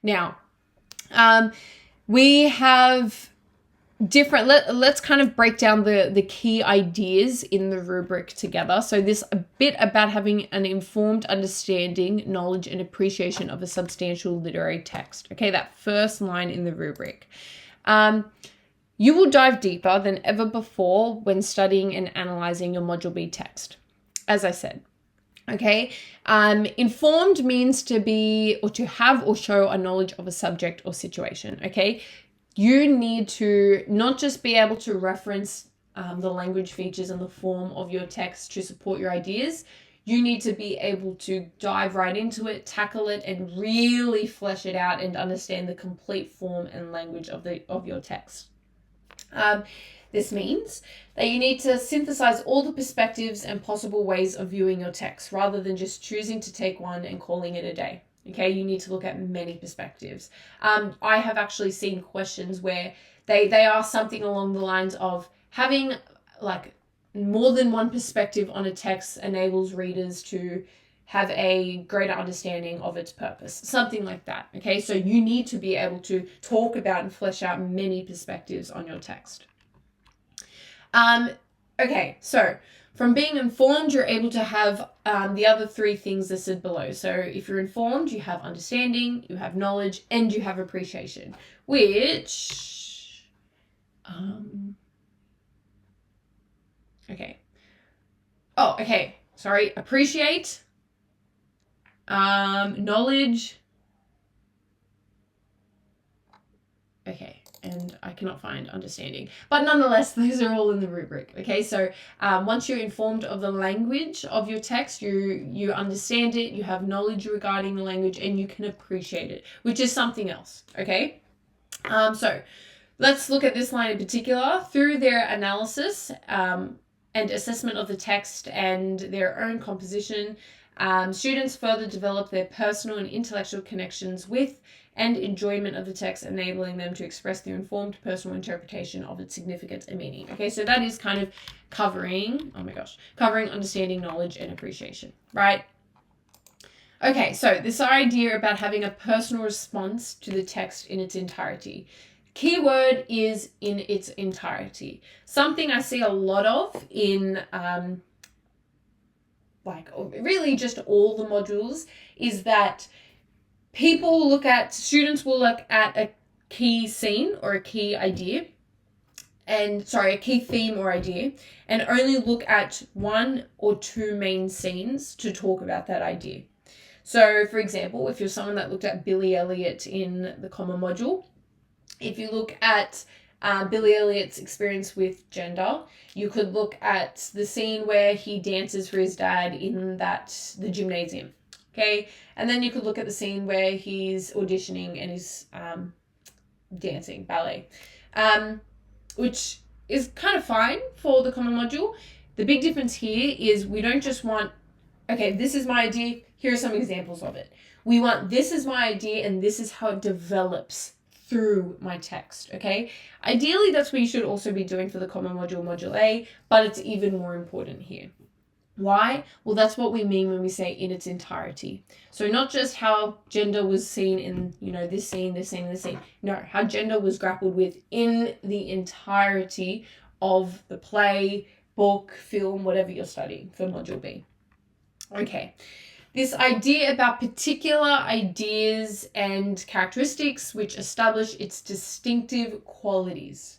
Now, we have different, let's kind of break down the key ideas in the rubric together. So this a bit about having an informed understanding, knowledge, and appreciation of a substantial literary text. Okay, that first line in the rubric. You will dive deeper than ever before when studying and analyzing your Module B text, as I said. Okay, informed means to be or to have or show a knowledge of a subject or situation. Okay, you need to not just be able to reference the language features and the form of your text to support your ideas. You need to be able to dive right into it, tackle it, and really flesh it out and understand the complete form and language of your text. This means that you need to synthesize all the perspectives and possible ways of viewing your text rather than just choosing to take one and calling it a day. Okay, you need to look at many perspectives. I have actually seen questions where they ask something along the lines of having like more than one perspective on a text enables readers to have a greater understanding of its purpose, something like that. Okay, so you need to be able to talk about and flesh out many perspectives on your text. Okay, so from being informed, you're able to have the other three things listed below. So if you're informed, you have understanding, you have knowledge, and you have appreciation, which, okay. Oh, okay. Sorry. Appreciate, knowledge. Okay. And I cannot find understanding. But nonetheless, those are all in the rubric. Okay, so once you're informed of the language of your text, you understand it, you have knowledge regarding the language, and you can appreciate it, which is something else. Okay, so let's look at this line in particular. Through their analysis and assessment of the text and their own composition, students further develop their personal and intellectual connections with and enjoyment of the text, enabling them to express their informed personal interpretation of its significance and meaning. Okay, so that is kind of covering understanding, knowledge, and appreciation, right? Okay, so this idea about having a personal response to the text in its entirety. Keyword is in its entirety. Something I see a lot of in like really just all the modules is that students will look at a key scene or a key idea a key theme or idea and only look at one or two main scenes to talk about that idea. So for example, if you're someone that looked at Billy Elliot in the Common Module, if you look at Billy Elliot's experience with gender, you could look at the scene where he dances for his dad in the gymnasium. Okay, and then you could look at the scene where he's auditioning and he's dancing, ballet, which is kind of fine for the Common Module. The big difference here is we don't just want, okay, this is my idea, here are some examples of it. We want, this is my idea and this is how it develops through my text, okay? Ideally, that's what you should also be doing for the Common Module, Module A, but it's even more important here. Why? Well, that's what we mean when we say in its entirety. So not just how gender was seen in, this scene, this scene, this scene. No, how gender was grappled with in the entirety of the play, book, film, whatever you're studying for Module B. Okay. This idea about particular ideas and characteristics which establish its distinctive qualities.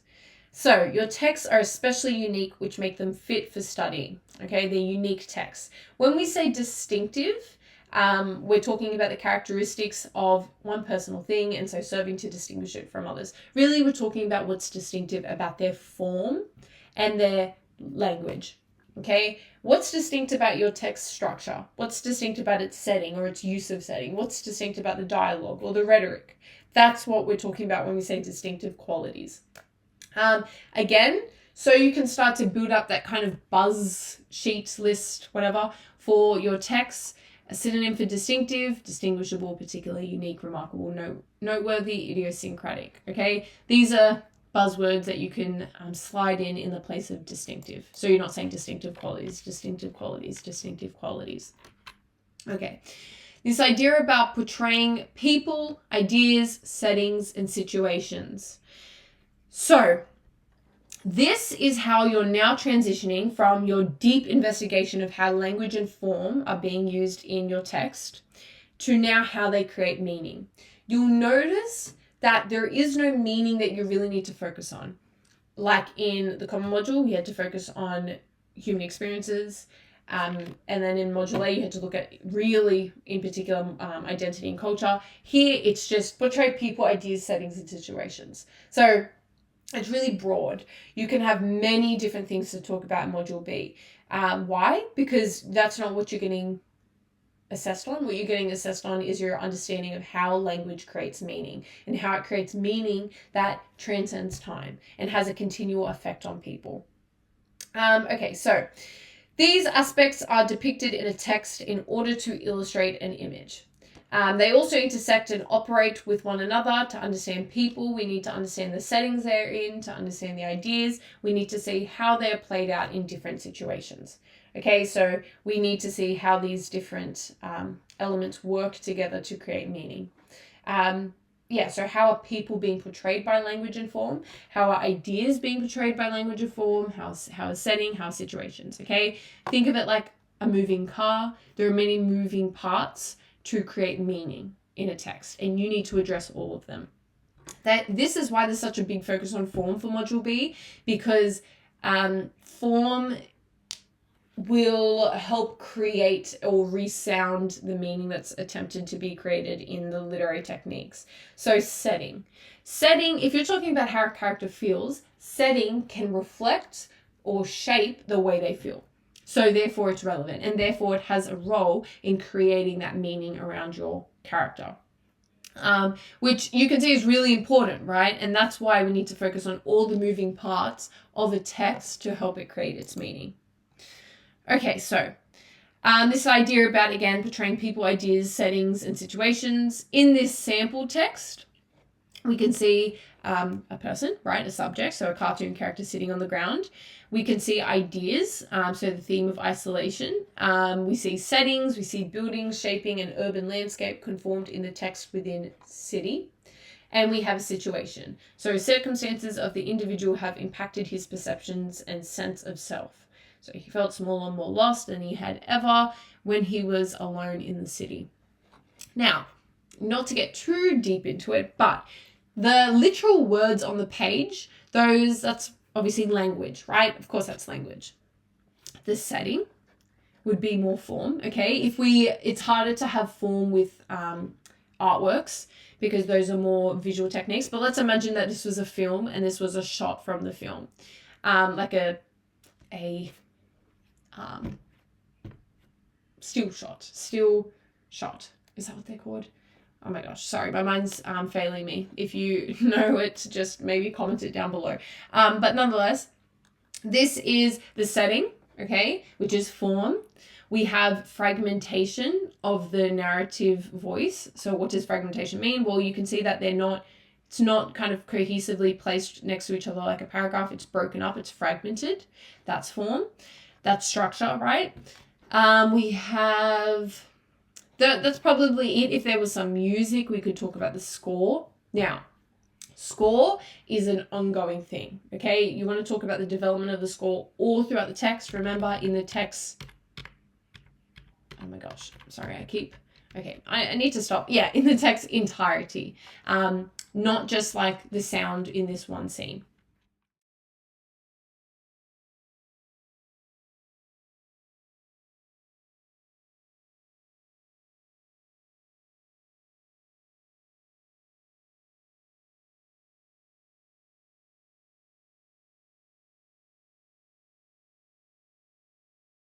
So your texts are especially unique, which make them fit for studying. Okay, they're unique texts. When we say distinctive, we're talking about the characteristics of one personal thing, and so serving to distinguish it from others. Really, we're talking about what's distinctive about their form and their language. Okay, what's distinct about your text structure? What's distinct about its setting or its use of setting? What's distinct about the dialogue or the rhetoric? That's what we're talking about when we say distinctive qualities. Again, so you can start to build up that kind of buzz sheet list, whatever, for your text. A synonym for distinctive, distinguishable, particularly, unique, remarkable, noteworthy, idiosyncratic. Okay, these are buzzwords that you can slide in the place of distinctive. So you're not saying distinctive qualities, distinctive qualities, distinctive qualities. Okay. This idea about portraying people, ideas, settings, and situations. So this is how you're now transitioning from your deep investigation of how language and form are being used in your text to now how they create meaning. You'll notice that there is no meaning that you really need to focus on. Like in the common module, we had to focus on human experiences. And then in module A, you had to look at really, in particular, identity and culture. Here, it's just portray people, ideas, settings, and situations. So it's really broad. You can have many different things to talk about in module B. Why? Because that's not what you're getting assessed on. What you're getting assessed on is your understanding of how language creates meaning and how it creates meaning that transcends time and has a continual effect on people. Okay, so these aspects are depicted in a text in order to illustrate an image. They also intersect and operate with one another. To understand people, we need to understand the settings they're in. To understand the ideas, we need to see how they're played out in different situations. Okay, so we need to see how these different elements work together to create meaning. So how are people being portrayed by language and form? How are ideas being portrayed by language and form? How is setting? How are situations? Okay, think of it like a moving car. There are many moving parts to create meaning in a text, and you need to address all of them. This is why there's such a big focus on form for Module B, because form will help create or resound the meaning that's attempted to be created in the literary techniques. So setting, if you're talking about how a character feels, setting can reflect or shape the way they feel. So therefore it's relevant, and therefore it has a role in creating that meaning around your character. Which you can see is really important, right? And that's why we need to focus on all the moving parts of a text to help it create its meaning. Okay, so this idea about, again, portraying people, ideas, settings, and situations. In this sample text, we can see a person, right, a subject, so a cartoon character sitting on the ground. We can see ideas, so the theme of isolation. We see settings, we see buildings, shaping an urban landscape conformed in the text within city. And we have a situation. So circumstances of the individual have impacted his perceptions and sense of self. So he felt smaller and more lost than he had ever when he was alone in the city. Now, not to get too deep into it, but the literal words on the page, that's obviously language, right? Of course, that's language. The setting would be more form, okay? It's harder to have form with artworks because those are more visual techniques. But let's imagine that this was a film and this was a shot from the film, like a still shot. Is that what they're called? Oh my gosh, sorry, my mind's failing me. If you know it, just maybe comment it down below. But nonetheless, this is the setting, okay, which is form. We have fragmentation of the narrative voice. So what does fragmentation mean? Well, you can see that it's not kind of cohesively placed next to each other like a paragraph. It's broken up, it's fragmented. That's form. That's structure, right? We have... That's probably it. If there was some music, we could talk about the score. Now, score is an ongoing thing, okay? You want to talk about the development of the score all throughout the text. Remember, in the text... Oh my gosh, sorry, I need to stop. Yeah, in the text entirety. Not just like the sound in this one scene.